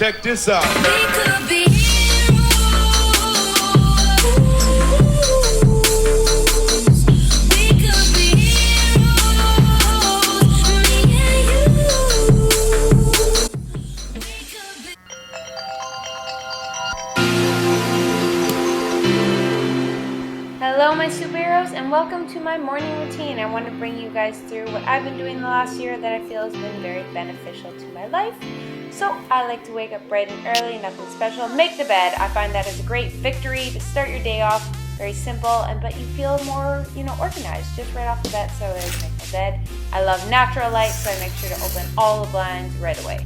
Check this out. Hello my superheroes and welcome to my morning routine. I want to bring you guys through what I've been doing the last year that I feel has been very beneficial to my life. So I like to wake up bright and early, nothing special, make the bed. I find that is a great victory to start your day off. Very simple, but you feel more, organized just right off the bat. So I like make my bed. I love natural light, so I make sure to open all the blinds right away.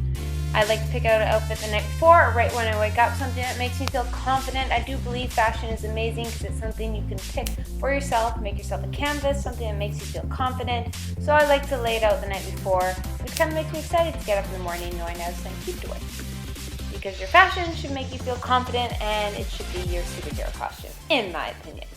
I like to pick out an outfit the night before or right when I wake up, something that makes me feel confident. I do believe fashion is amazing because it's something you can pick for yourself, make yourself a canvas, something that makes you feel confident. So I like to lay it out the night before, which kind of makes me excited to get up in the morning knowing I have something cute to wear. Because your fashion should make you feel confident and it should be your superhero costume, in my opinion.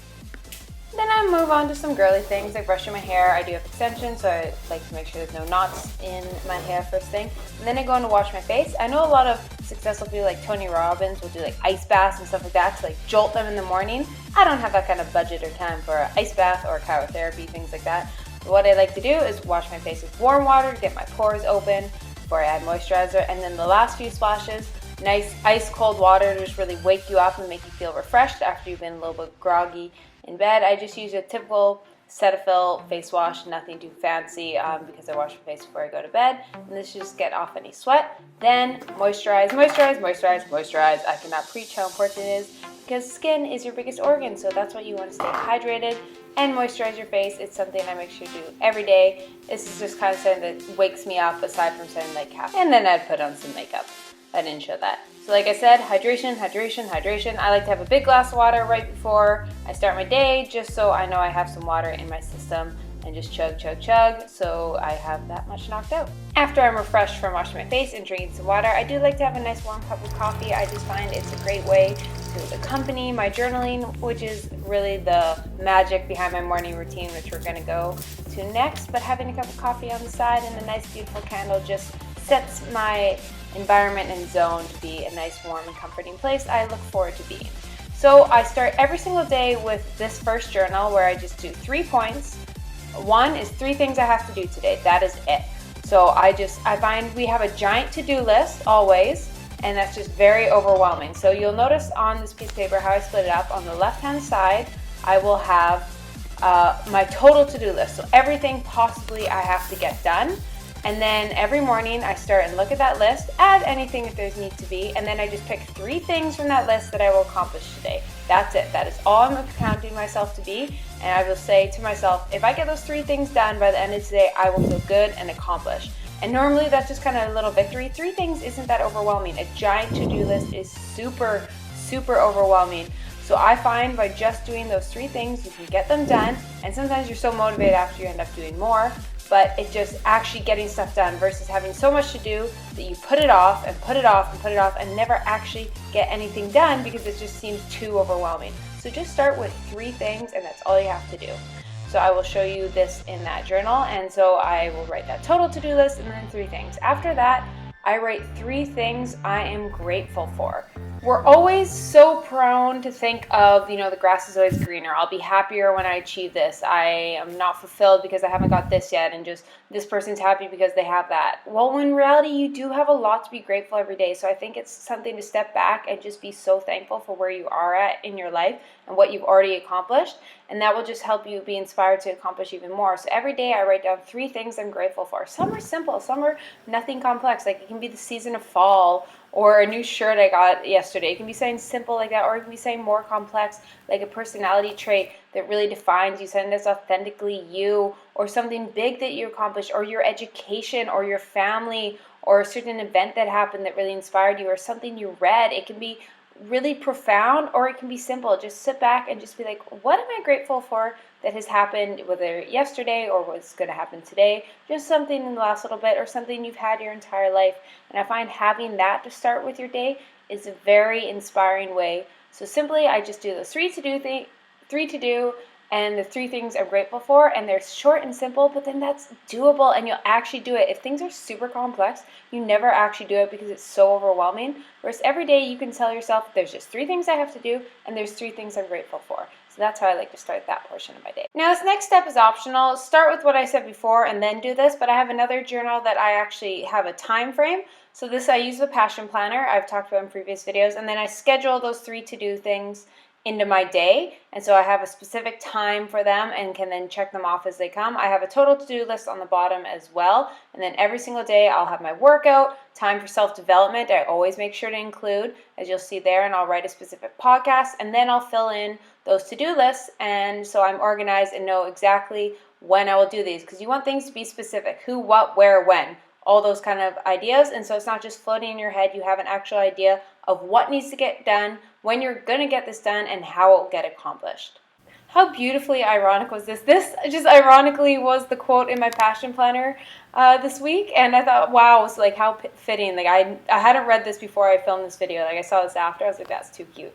Then I move on to some girly things like brushing my hair. I do have extensions, so I like to make sure there's no knots in my hair first thing. And then I go in to wash my face. I know a lot of successful people like Tony Robbins will do like ice baths and stuff like that to like jolt them in the morning. I don't have that kind of budget or time for an ice bath or cryotherapy, things like that. But what I like to do is wash my face with warm water to get my pores open before I add moisturizer. And then the last few splashes, nice ice cold water to just really wake you up and make you feel refreshed after you've been a little bit groggy in bed. I just use a typical Cetaphil face wash, nothing too fancy because I wash my face before I go to bed. And this should just get off any sweat. Then moisturize. I cannot preach how important it is because skin is your biggest organ, so that's why you want to stay hydrated and moisturize your face. It's something I make sure to do every day. This is just kind of something that wakes me up aside from saying like caffeine. And then I'd put on some makeup. I didn't show that. So like I said, hydration. I like to have a big glass of water right before I start my day, just so I know I have some water in my system and just chug, so I have that much knocked out. After I'm refreshed from washing my face and drinking some water, I do like to have a nice warm cup of coffee. I just find it's a great way to accompany my journaling, which is really the magic behind my morning routine, which we're gonna go to next. But having a cup of coffee on the side and a nice beautiful candle just sets my environment and zone to be a nice, warm, and comforting place I look forward to being. So I start every single day with this first journal where I just do 3 points. One is 3 things I have to do today. That is it. So I find we have a giant to-do list always, and that's just very overwhelming. So you'll notice on this piece of paper how I split it up. On the left-hand side, I will have my total to-do list. So everything possibly I have to get done. And then every morning I start and look at that list, add anything if there's need to be, and then I just pick 3 things from that list that I will accomplish today. That's it. That is all I'm counting myself to be. And I will say to myself, if I get those 3 things done by the end of today, I will feel good and accomplished. And normally that's just kind of a little victory. 3 things isn't that overwhelming. A giant to-do list is super overwhelming. So I find by just doing those 3 things, you can get them done. And sometimes you're so motivated after you end up doing more. But it's just actually getting stuff done versus having so much to do that you put it off and never actually get anything done because it just seems too overwhelming. So just start with 3 things and that's all you have to do. So I will show you this in that journal, and so I will write that total to-do list and then 3 things. After that, I write 3 things I am grateful for. We're always so prone to think of, the grass is always greener. I'll be happier when I achieve this. I am not fulfilled because I haven't got this yet, and just this person's happy because they have that. Well, when in reality, you do have a lot to be grateful every day. So I think it's something to step back and just be so thankful for where you are at in your life and what you've already accomplished. And that will just help you be inspired to accomplish even more. So every day I write down 3 things I'm grateful for. Some are simple, some are nothing complex. Like it can be the season of fall or a new shirt I got yesterday. It can be something simple like that, or it can be something more complex, like a personality trait that really defines you, something that's authentically you, or something big that you accomplished, or your education, or your family, or a certain event that happened that really inspired you, or something you read. It can be really profound, or it can be simple. Just sit back and just be like, what am I grateful for that has happened, whether yesterday or what's going to happen today, just something in the last little bit, or something you've had your entire life. And I find having that to start with your day is a very inspiring way. So simply, I just do those 3 to do, and the 3 things I'm grateful for, and they're short and simple, but then that's doable and you'll actually do it. If things are super complex, you never actually do it because it's so overwhelming. Whereas every day you can tell yourself there's just 3 things I have to do and there's 3 things I'm grateful for. So that's how I like to start that portion of my day. Now this next step is optional. Start with what I said before and then do this, but I have another journal that I actually have a time frame. So this I use the Passion Planner I've talked about in previous videos, and then I schedule those 3 to-do things into my day, and so I have a specific time for them and can then check them off as they come. I have a total to-do list on the bottom as well, and then every single day I'll have my workout, time for self-development I always make sure to include, as you'll see there, and I'll write a specific podcast, and then I'll fill in those to-do lists, and so I'm organized and know exactly when I will do these, because you want things to be specific: who, what, where, when, all those kind of ideas. And so it's not just floating in your head, you have an actual idea of what needs to get done, when you're going to get this done, and how it will get accomplished. How beautifully ironic was this? This just ironically was the quote in my Passion Planner this week, and I thought, wow, it's like how fitting. Like I hadn't read this before I filmed this video. Like I saw this after, I was like, that's too cute.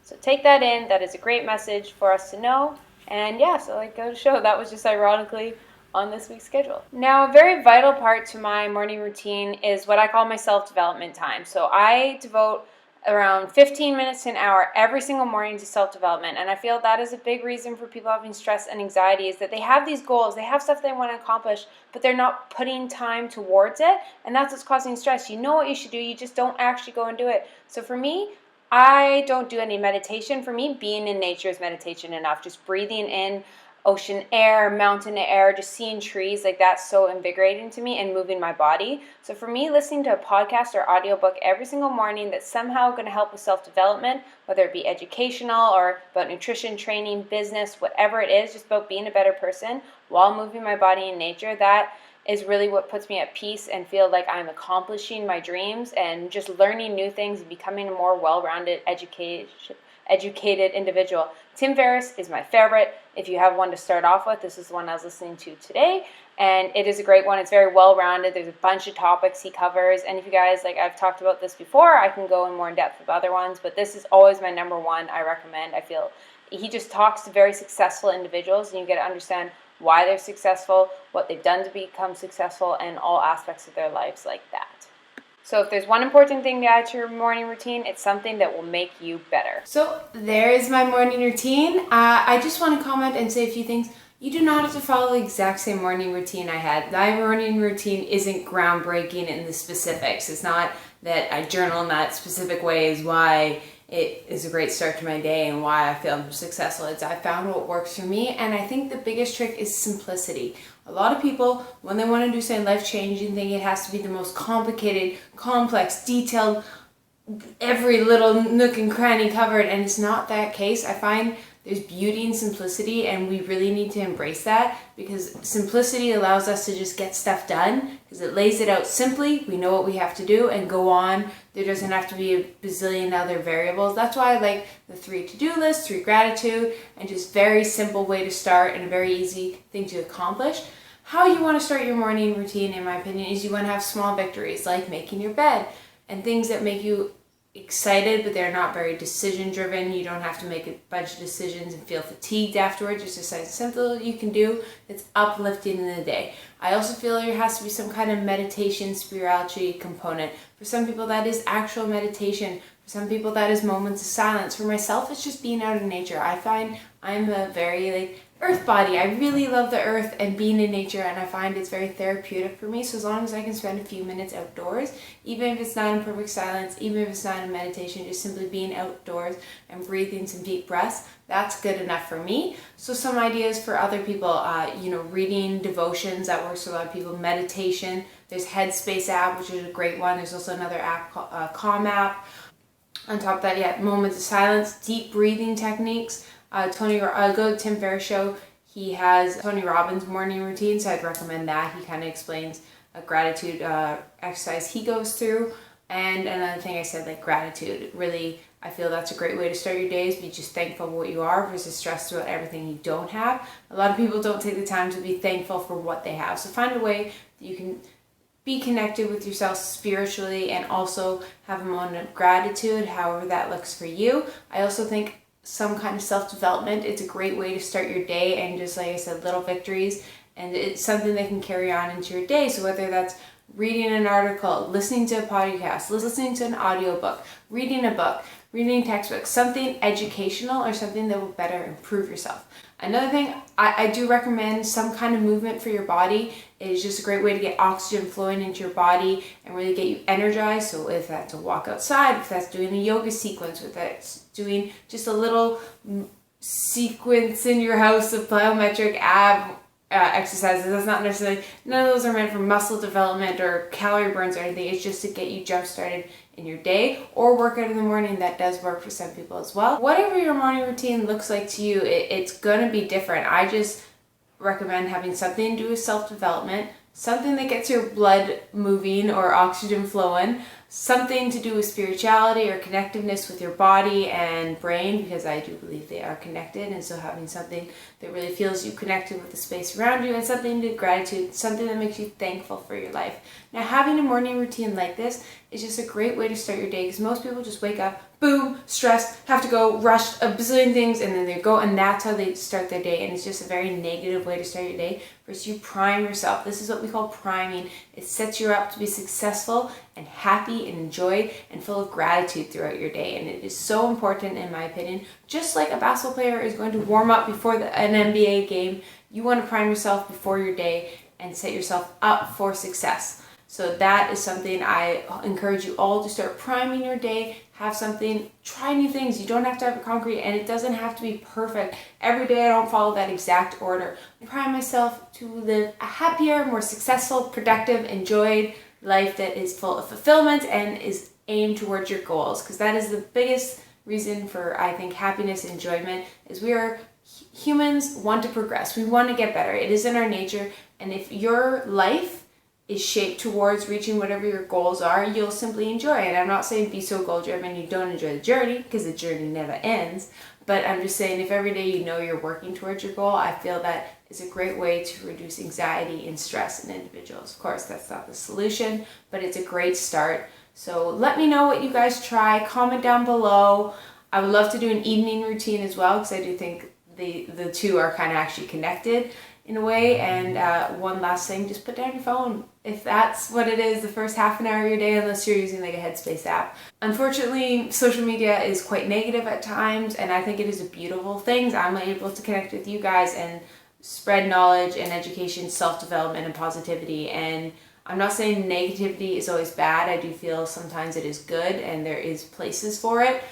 So take that in. That is a great message for us to know. And yeah, so like go to show that was just ironically on this week's schedule. Now, a very vital part to my morning routine is what I call my self-development time. So I devote around 15 minutes to an hour every single morning to self-development, and I feel that is a big reason for people having stress and anxiety, is that they have these goals, they have stuff they want to accomplish, but they're not putting time towards it, and that's what's causing stress. You know what you should do, you just don't actually go and do it. So for me, I don't do any meditation. For me, being in nature is meditation enough. Just breathing in ocean air, mountain air, just seeing trees, like that's so invigorating to me, and moving my body. So for me, listening to a podcast or audiobook every single morning that's somehow going to help with self-development, whether it be educational or about nutrition, training, business, whatever it is, just about being a better person while moving my body in nature, that is really what puts me at peace and feel like I'm accomplishing my dreams and just learning new things and becoming a more well-rounded, educated individual. Tim Ferriss is my favorite. If you have one to start off with, this is the one I was listening to today, and it is a great one. It's very well-rounded. There's a bunch of topics he covers, and if you guys, like I've talked about this before, I can go in more in depth with other ones, but this is always my number one I recommend. I feel he just talks to very successful individuals, and you get to understand why they're successful, what they've done to become successful, and all aspects of their lives like that. So if there's one important thing to add to your morning routine, it's something that will make you better. So there is my morning routine. I just want to comment and say a few things. You do not have to follow the exact same morning routine I had. My morning routine isn't groundbreaking in the specifics. It's not that I journal in that specific way is why it is a great start to my day and why I feel I'm successful. It's I found what works for me, and I think the biggest trick is simplicity. A lot of people, when they want to do some life-changing thing, it has to be the most complicated, complex, detailed, every little nook and cranny covered, and it's not that case. I find there's beauty in simplicity, and we really need to embrace that, because simplicity allows us to just get stuff done, because it lays it out simply. We know what we have to do and go on. There doesn't have to be a bazillion other variables. That's why I like the 3 to-do lists, 3 gratitude, and just very simple way to start and a very easy thing to accomplish. How you want to start your morning routine, in my opinion, is you want to have small victories, like making your bed, and things that make you excited, but they're not very decision driven. You don't have to make a bunch of decisions and feel fatigued afterwards. Just something simple you can do that's uplifting in the day. I also feel there has to be some kind of meditation, spirituality component. For some people that is actual meditation. For some people that is moments of silence. For myself, it's just being out in nature. I find I'm a very earth body. I really love the earth and being in nature, and I find it's very therapeutic for me. So as long as I can spend a few minutes outdoors, even if it's not in perfect silence, even if it's not in meditation, just simply being outdoors and breathing some deep breaths, that's good enough for me. So some ideas for other people, reading devotions, that works for a lot of people. Meditation, there's Headspace app, which is a great one. There's also another app called Calm app. On top of that, moments of silence, deep breathing techniques. Go to Tim Ferriss show. He has Tony Robbins' morning routine, so I'd recommend that. He kind of explains a gratitude exercise he goes through. And another thing I said, like gratitude. Really, I feel that's a great way to start your days. Be just thankful for what you are versus stressed about everything you don't have. A lot of people don't take the time to be thankful for what they have. So find a way that you can be connected with yourself spiritually and also have a moment of gratitude, however that looks for you. I also think some kind of self-development. It's a great way to start your day, and just like I said, little victories, and it's something that can carry on into your day. So whether that's reading an article, listening to a podcast, listening to an audiobook, reading a book, reading textbooks, something educational or something that will better improve yourself. Another thing, I do recommend some kind of movement for your body. It is just a great way to get oxygen flowing into your body and really get you energized. So if that's a walk outside, if that's doing a yoga sequence, if that's doing just a little sequence in your house of plyometric ab exercises, that's not necessarily, none of those are meant for muscle development or calorie burns or anything. It's just to get you jump started in your day, or work out in the morning. That does work for some people as well. Whatever your morning routine looks like to you, it's gonna be different. I just recommend having something to do with self-development, something that gets your blood moving or oxygen flowing, something to do with spirituality or connectiveness with your body and brain, because I do believe they are connected. And so having something that really feels you connected with the space around you, and something to gratitude, something that makes you thankful for your life. Now, having a morning routine like this is just a great way to start your day, because most people just wake up, boom, stressed, have to go, rushed, a bazillion things, and then they go, and that's how they start their day. And it's just a very negative way to start your day. Versus you prime yourself. This is what we call priming. It sets you up to be successful and happy and enjoyed and full of gratitude throughout your day. And it is so important, in my opinion. Just like a basketball player is going to warm up before an NBA game, you want to prime yourself before your day and set yourself up for success. So that is something I encourage you all to start priming your day. Have something, try new things. You don't have to have it concrete, and it doesn't have to be perfect. Every day I don't follow that exact order. I prime myself to live a happier, more successful, productive, enjoyed life that is full of fulfillment and is aimed towards your goals. Because that is the biggest reason for, I think, happiness and enjoyment, is we are humans want to progress. We want to get better. It is in our nature. And if your life is shaped towards reaching whatever your goals are, you'll simply enjoy it. I'm not saying be so goal driven you don't enjoy the journey, because the journey never ends. But I'm just saying, if every day you know you're working towards your goal, I feel that is a great way to reduce anxiety and stress in individuals. Of course, that's not the solution, but it's a great start. So let me know what you guys try. Comment down below. I would love to do an evening routine as well, because I do think the two are kind of actually connected in a way. And one last thing, just put down your phone if that's what it is the first half an hour of your day, unless you're using like a Headspace app. Unfortunately, social media is quite negative at times, and I think it is a beautiful thing. I'm able to connect with you guys and spread knowledge and education, self-development and positivity. And I'm not saying negativity is always bad. I do feel sometimes it is good, and there is places for it.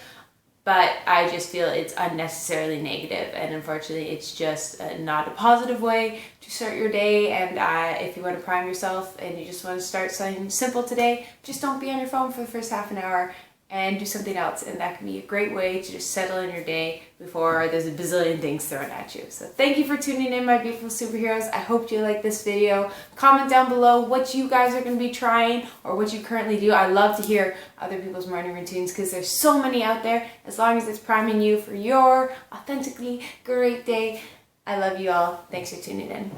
But I just feel it's unnecessarily negative, and unfortunately it's just not a positive way to start your day. And if you want to prime yourself and you just want to start something simple today, just don't be on your phone for the first half an hour and do something else. And that can be a great way to just settle in your day before there's a bazillion things thrown at you. So thank you for tuning in, my beautiful superheroes. I hope you like this video. Comment down below what you guys are going to be trying or what you currently do. I love to hear other people's morning routines, because there's so many out there. As long as it's priming you for your authentically great day. I love you all. Thanks for tuning in.